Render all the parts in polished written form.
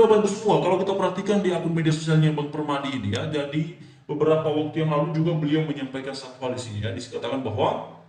Bapak Ibu semua, kalau kita perhatikan di akun media sosialnya Bang Permadi ini ya, jadi beberapa waktu yang lalu juga beliau menyampaikan satu hal di sini ya, dikatakan bahwa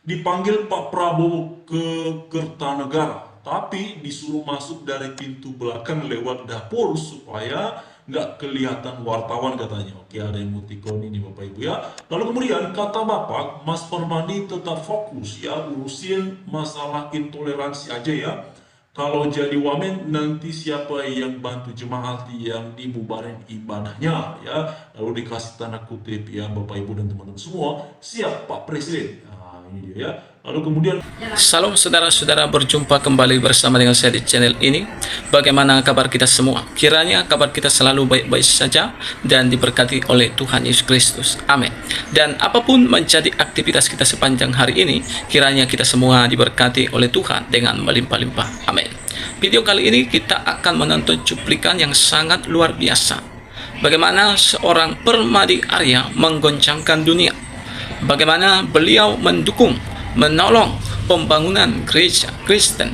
dipanggil Pak Prabowo ke Kertanegara, tapi disuruh masuk dari pintu belakang lewat dapur supaya nggak kelihatan wartawan katanya. Oke, ada emoticon ini Bapak Ibu ya. Lalu kemudian kata Bapak, Mas Permadi tetap fokus ya, urusin masalah intoleransi aja ya. Kalau jadi wamen nanti siapa yang bantu jemaat yang dibubarin ibadahnya ya. Lalu dikasih tanda kutip ya Bapak Ibu dan teman-teman semua, siap Pak Presiden. Ini dia ya. Lalu kemudian Salam saudara-saudara, berjumpa kembali bersama dengan saya di channel ini. Bagaimana kabar kita semua? Kiranya kabar kita selalu baik-baik saja dan diberkati oleh Tuhan Yesus Kristus. Amin. Dan apapun menjadi aktivitas kita sepanjang hari ini, kiranya kita semua diberkati oleh Tuhan dengan melimpah-limpah. Amin. Video kali ini kita akan menonton cuplikan yang sangat luar biasa. Bagaimana seorang Permadi Arya menggoncangkan dunia. Bagaimana beliau mendukung, menolong pembangunan gereja Kristen,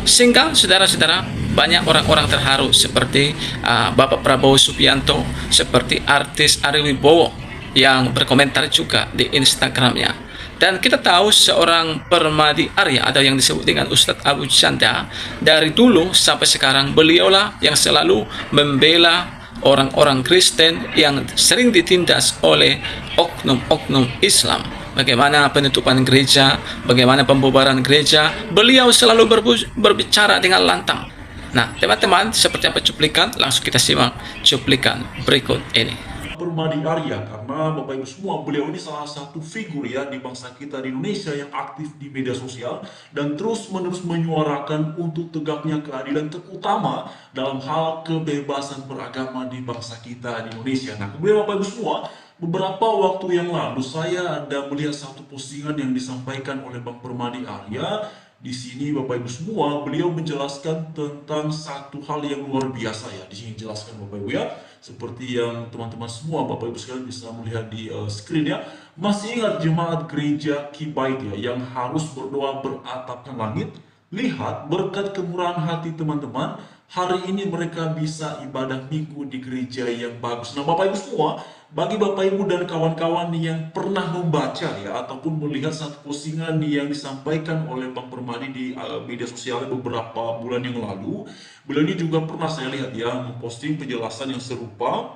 sehingga saudara-saudara banyak orang-orang terharu seperti Bapak Prabowo Subianto, seperti artis Ari Wibowo yang berkomentar juga di Instagramnya. Dan kita tahu seorang Permadi Arya atau yang disebut dengan Ustadz Abu Chandra, dari dulu sampai sekarang beliaulah yang selalu membela orang-orang Kristen yang sering ditindas oleh oknum-oknum Islam. Bagaimana penutupan gereja, bagaimana pembubaran gereja, beliau selalu berbicara dengan lantang. Nah, teman-teman, seperti apa cuplikan? Langsung kita simak cuplikan berikut ini. Permadi Arya, karena Bapak Ibu semua, beliau ini salah satu figur ya di bangsa kita di Indonesia yang aktif di media sosial dan terus-menerus menyuarakan untuk tegaknya keadilan, terutama dalam hal kebebasan beragama di bangsa kita di Indonesia. Nah, kemudian Bapak Ibu semua, beberapa waktu yang lalu saya ada melihat satu postingan yang disampaikan oleh Bang Permadi Arya. Di sini Bapak Ibu semua, beliau menjelaskan tentang satu hal yang luar biasa ya. Di sini jelaskan Bapak Ibu ya, seperti yang teman-teman semua Bapak Ibu sekalian bisa melihat di screen ya. Masih ingat jemaat gereja Kibait ya, yang harus berdoa beratapkan langit? Lihat berkat kemurahan hati teman-teman, hari ini mereka bisa ibadah minggu di gereja yang bagus. Nah Bapak Ibu semua, bagi Bapak Ibu dan kawan-kawan yang pernah membaca ya ataupun melihat satu postingan yang disampaikan oleh Bang Permadi di media sosial beberapa bulan yang lalu, beliau ini juga pernah saya lihat ya memposting penjelasan yang serupa,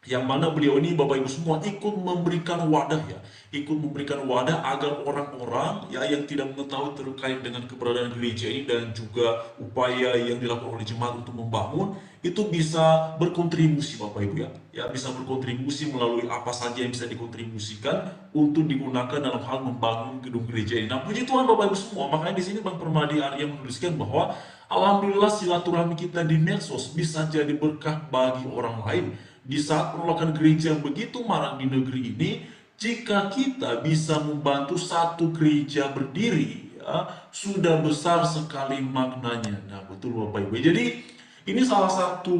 yang mana beliau ini Bapak Ibu semua ikut memberikan wadah ya, ikut memberikan wadah agar orang-orang ya yang tidak mengetahui terkait dengan keberadaan gereja ini dan juga upaya yang dilakukan oleh jemaat untuk membangun itu bisa berkontribusi Bapak Ibu ya, bisa berkontribusi melalui apa saja yang bisa dikontribusikan untuk digunakan dalam hal membangun gedung gereja ini. Nah puji Tuhan Bapak Ibu semua, makanya di sini Bang Permadi Arya menuliskan bahwa alhamdulillah silaturahmi kita di medsos bisa jadi berkah bagi orang lain. Di saat penolakan gereja yang begitu marak di negeri ini, jika kita bisa membantu satu gereja berdiri, ya, sudah besar sekali maknanya. Nah, betul Bapak Ibu. Jadi, ini salah satu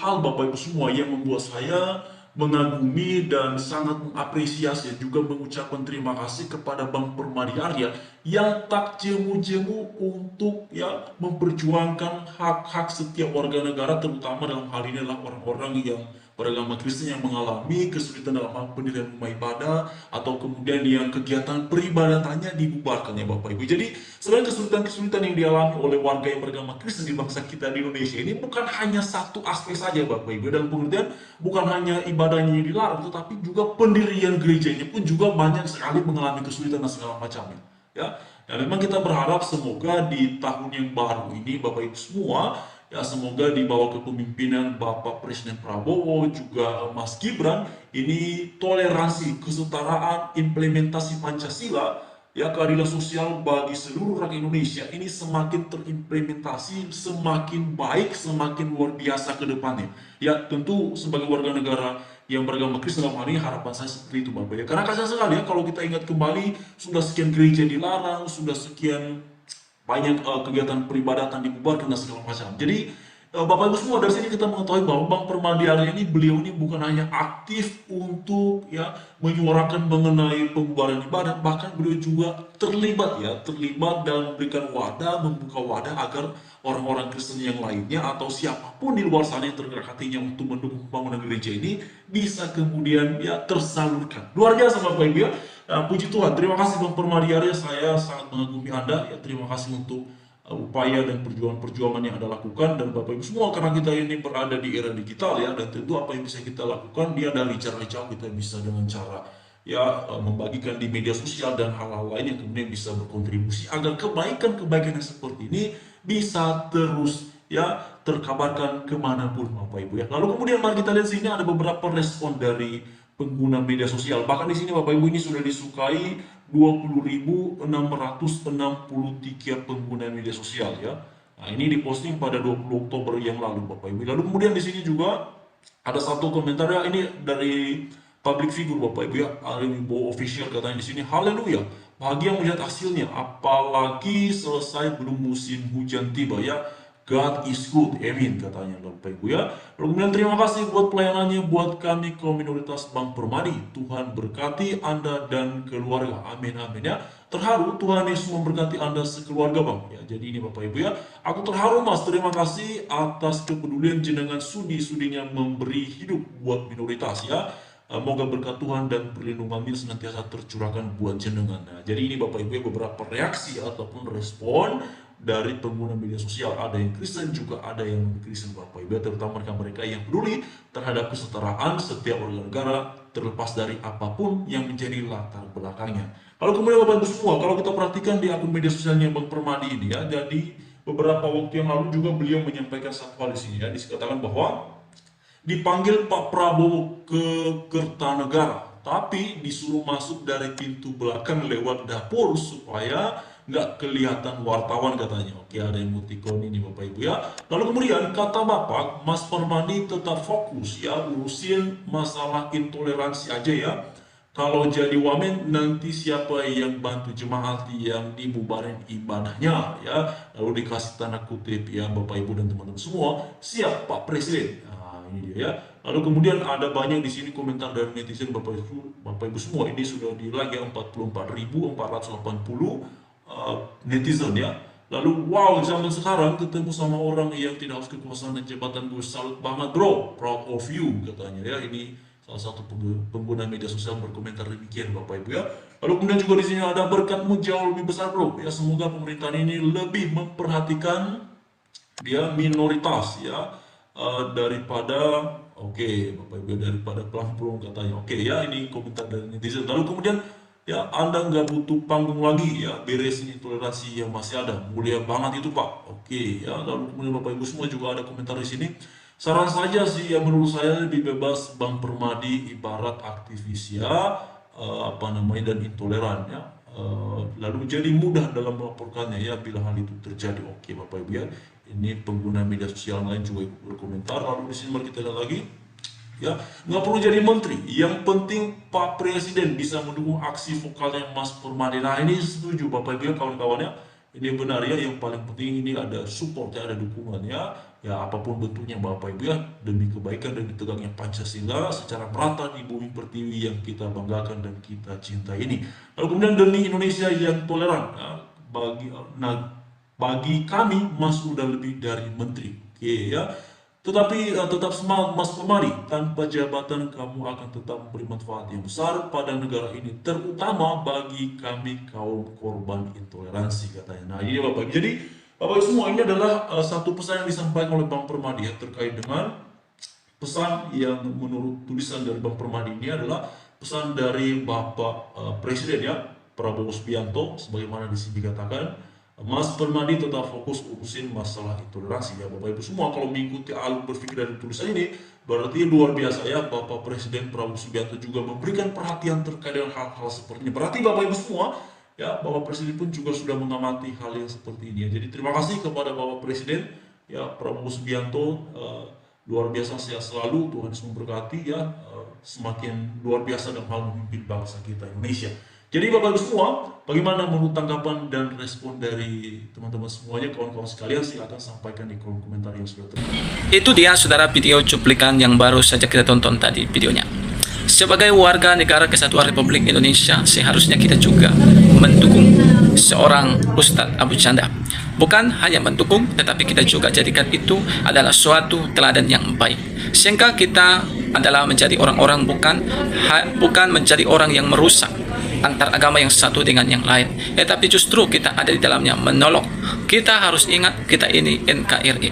hal Bapak Ibu semua yang membuat saya mengagumi dan sangat mengapresiasi, juga mengucapkan terima kasih kepada Bang Permadi Arya yang tak jemu-jemu untuk ya memperjuangkan hak-hak setiap warga negara, terutama dalam hal ini adalah orang-orang yang beragama Kristen yang mengalami kesulitan dalam hal pendirian rumah ibadah atau kemudian yang kegiatan peribadatannya dibubarkan ya Bapak Ibu. Jadi sebenarnya kesulitan-kesulitan yang dialami oleh warga yang beragama Kristen di bangsa kita di Indonesia ini bukan hanya satu aspek saja Bapak Ibu, dalam pengertian bukan hanya ibadahnya yang dilarang, tetapi juga pendirian gerejanya pun juga banyak sekali mengalami kesulitan dan segala macamnya ya. Dan memang kita berharap semoga di tahun yang baru ini Bapak Ibu semua ya, semoga di bawah kepemimpinan Bapak Presiden Prabowo juga Mas Gibran ini toleransi, kesetaraan, implementasi Pancasila ya, keadilan sosial bagi seluruh rakyat Indonesia ini semakin terimplementasi, semakin baik, semakin luar biasa ke depannya. Ya tentu sebagai warga negara yang beragama Kristen dalam hal ini harapan saya seperti itu Bapak ya. Karena kasihan sekali ya kalau kita ingat kembali sudah sekian gereja dilarang, sudah sekian banyak kegiatan peribadatan dibubarkan dan segala macam. Jadi Bapak Ibu semua, dari sini kita mengetahui bahwa Bang Permadi hari ini, beliau ini bukan hanya aktif untuk ya menyuarakan mengenai pembubaran ibadah, bahkan beliau juga terlibat dan memberikan wadah, membuka wadah agar orang-orang Kristen yang lainnya atau siapapun di luar sana yang tergerak hatinya untuk mendukung pembangunan gereja ini bisa kemudian ya tersalurkan. Luar biasa Bapak Ibu ya. Puji Tuhan, terima kasih Bang Permadi hari, saya sangat mengagumi Anda ya. Terima kasih untuk upaya dan perjuangan-perjuangan yang Anda lakukan, dan Bapak Ibu semua, karena kita ini berada di era digital ya, dan tentu apa yang bisa kita lakukan dia dari cara-cara kita bisa dengan cara ya membagikan di media sosial dan hal-hal lain yang kemudian bisa berkontribusi agar kebaikan-kebaikan yang seperti ini bisa terus ya terkabarkan kemanapun Bapak Ibu ya. Lalu kemudian mari kita lihat sini ada beberapa respon dari pengguna media sosial. Bahkan di sini Bapak Ibu ini sudah disukai 20.663 pengguna media sosial ya. Nah, ini diposting pada 20 Oktober yang lalu Bapak Ibu. Lalu kemudian di sini juga ada satu komentar ya, ini dari public figure Bapak Ibu ya, Ari Wibowo official, katanya di sini, haleluya, bahagia melihat hasilnya, apalagi selesai belum musim hujan tiba ya. God is good, amin, katanya Bapak Ibu ya. Lalu kemudian terima kasih buat pelayanannya buat kami kaum minoritas Bang Permadi. Tuhan berkati Anda dan keluarga, amin amin ya. Terharu, Tuhan Yesus memberkati Anda sekeluarga Bang ya. Jadi ini Bapak Ibu ya, aku terharu Mas, terima kasih atas kepedulian jenengan sudi-sudinya memberi hidup buat minoritas ya. Moga berkat Tuhan dan perlindungannya senantiasa tercurahkan buat jenengan. Nah, jadi ini Bapak Ibu ya, beberapa reaksi ataupun respon dari pengguna media sosial. Ada yang Kristen, juga ada yang non-Kristen Bapak Ibu, terutama mereka yang peduli terhadap kesetaraan setiap warga negara terlepas dari apapun yang menjadi latar belakangnya. Kalau kemudian Bapak Ibu semua, kalau kita perhatikan di akun media sosialnya Bang Permadi ini ya, jadi beberapa waktu yang lalu juga beliau menyampaikan satu hal di sini ya, dikatakan bahwa dipanggil Pak Prabowo ke Kertanegara, tapi disuruh masuk dari pintu belakang lewat dapur supaya nggak kelihatan wartawan katanya. Oke, ada emoticon ini Bapak Ibu ya. Lalu kemudian kata Bapak, Mas Permadi tetap fokus ya, urusin masalah intoleransi aja ya. Kalau jadi wamen nanti siapa yang bantu jemaat yang dibubarin ibadahnya ya. Lalu dikasih tanda kutip ya Bapak Ibu dan teman-teman semua, siap Pak Presiden. Ini dia ya. Lalu kemudian ada banyak di sini komentar dari netizen Bapak Ibu semua. Ini sudah di like ya, 44.480 netizen ya. Lalu wow, zaman sekarang ketemu sama orang yang tidak harus kekuasaan dan jabatan, gue salut banget bro, proud of you katanya ya. Ini salah satu pengguna media sosial berkomentar demikian Bapak Ibu ya. Lalu kemudian juga di sini ada berkatmu jauh lebih besar bro ya, semoga pemerintahan ini lebih memperhatikan dia minoritas ya. Daripada Bapak Ibu, daripada pelang katanya. Ya, ini komentar dari netizen. Lalu kemudian ya, Anda nggak butuh panggung lagi ya, beresin intoleransi yang masih ada, mulia banget itu Pak. Ya, lalu kemudian Bapak Ibu semua juga ada komentar di sini, saran saja sih ya, menurut saya lebih bebas Bang Permadi ibarat aktivis ya, dan intoleran ya. Lalu jadi mudah dalam melaporkannya ya bila hal itu terjadi. Bapak Ibu ya, ini pengguna media sosial lain juga ikut berkomentar. Lalu di sini mari kita lihat lagi ya, nggak perlu jadi menteri, yang penting Pak Presiden bisa mendukung aksi vokalnya Mas Permadi. Nah, ini setuju Bapak Ibu ya, kawan-kawannya, ini benar ya, yang paling penting ini ada support ya, ada dukungan ya apapun bentuknya Bapak Ibu ya, demi kebaikan dan ditegaknya Pancasila secara merata di bumi pertiwi yang kita banggakan dan kita cintai ini. Lalu kemudian demi Indonesia yang toleran ya, bagi kami Mas udah lebih dari menteri. Ya, tetapi tetap semangat Mas Permadi, tanpa jabatan kamu akan tetap memberi manfaat yang besar pada negara ini, terutama bagi kami kaum korban intoleransi katanya. Nah, ini Bapak. Jadi Bapak semua, ini adalah satu pesan yang disampaikan oleh Bang Permadi ya, terkait dengan pesan yang menurut tulisan dari Bang Permadi ini adalah pesan dari Bapak Presiden ya, Prabowo Subianto, sebagaimana di sini dikatakan, Mas Permadi tetap fokus urusin masalah intoleransi ya Bapak Ibu semua. Kalau mengikuti alur berpikir dari tulisan ini, berarti luar biasa ya, Bapak Presiden Prabowo Subianto juga memberikan perhatian terkait dengan hal-hal seperti ini. Berarti Bapak Ibu semua ya, Bapak Presiden pun juga sudah mengamati hal yang seperti ini ya. Jadi terima kasih kepada Bapak Presiden ya Prabowo Subianto, luar biasa, sehat selalu, Tuhan Yesus memberkati ya, semakin luar biasa dalam hal memimpin bangsa kita Indonesia. Jadi Bapak Ibu semua, bagaimana menurut tanggapan dan respon dari teman-teman semuanya, kawan-kawan sekalian? Silakan sampaikan di kolom komentar yang sudah terlihat. Itu dia saudara video cuplikan yang baru saja kita tonton tadi videonya. Sebagai warga negara Kesatuan Republik Indonesia, seharusnya kita juga mendukung seorang Ustadz Abu Chandra. Bukan hanya mendukung, tetapi kita juga jadikan itu adalah suatu teladan yang baik. Sehingga kita adalah menjadi orang-orang bukan menjadi orang yang merusak antar agama yang satu dengan yang lain, tetapi justru kita ada di dalamnya menolong. Kita harus ingat kita ini NKRI.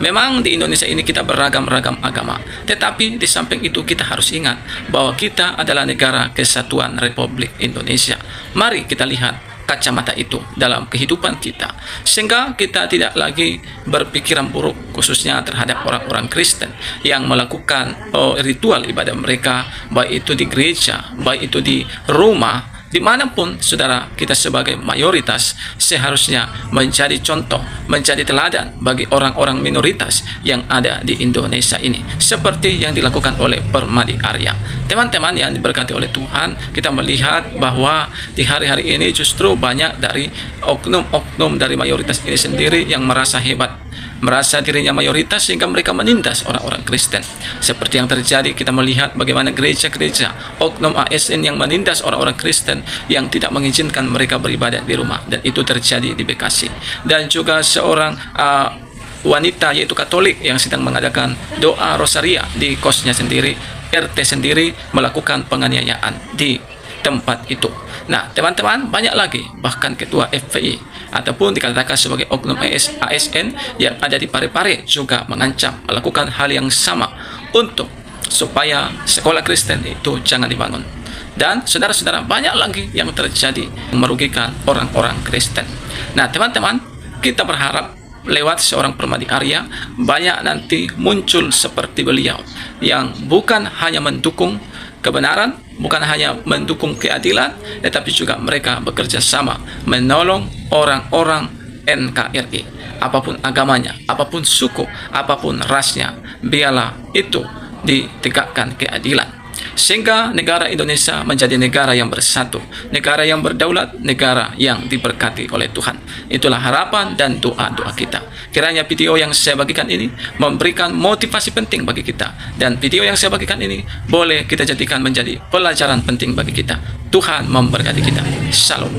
Memang di Indonesia ini kita beragam-ragam agama, tetapi di samping itu kita harus ingat bahwa kita adalah negara Kesatuan Republik Indonesia. Mari kita lihat kacamata itu dalam kehidupan kita, sehingga kita tidak lagi berpikiran buruk khususnya terhadap orang-orang Kristen yang melakukan ritual ibadah mereka, baik itu di gereja, baik itu di rumah, dimanapun saudara. Kita sebagai mayoritas seharusnya menjadi contoh, menjadi teladan bagi orang-orang minoritas yang ada di Indonesia ini, seperti yang dilakukan oleh Permadi Arya. Teman-teman yang diberkati oleh Tuhan, kita melihat bahwa di hari-hari ini justru banyak dari oknum-oknum dari mayoritas ini sendiri yang merasa hebat, merasa dirinya mayoritas, sehingga mereka menindas orang-orang Kristen. Seperti yang terjadi, kita melihat bagaimana gereja-gereja, oknum ASN yang menindas orang-orang Kristen yang tidak mengizinkan mereka beribadah di rumah, dan itu terjadi di Bekasi. Dan juga seorang wanita yaitu Katolik yang sedang mengadakan doa rosaria di kosnya sendiri, RT sendiri, melakukan penganiayaan di tempat itu. Nah, teman-teman, banyak lagi, bahkan ketua FPI ataupun dikatakan sebagai oknum ASN yang ada di Parepare juga mengancam melakukan hal yang sama untuk supaya sekolah Kristen itu jangan dibangun. Dan saudara-saudara, banyak lagi yang terjadi merugikan orang-orang Kristen. Nah, teman-teman, kita berharap lewat seorang Permadi Arya banyak nanti muncul seperti beliau yang bukan hanya mendukung kebenaran, bukan hanya mendukung keadilan, tetapi juga mereka bekerja sama menolong orang-orang NKRI, apapun agamanya, apapun suku, apapun rasnya, biarlah itu ditegakkan keadilan, sehingga negara Indonesia menjadi negara yang bersatu, negara yang berdaulat, negara yang diberkati oleh Tuhan. Itulah harapan dan doa-doa kita. Kiranya video yang saya bagikan ini memberikan motivasi penting bagi kita, dan video yang saya bagikan ini boleh kita jadikan menjadi pelajaran penting bagi kita. Tuhan memberkati kita. Shalom.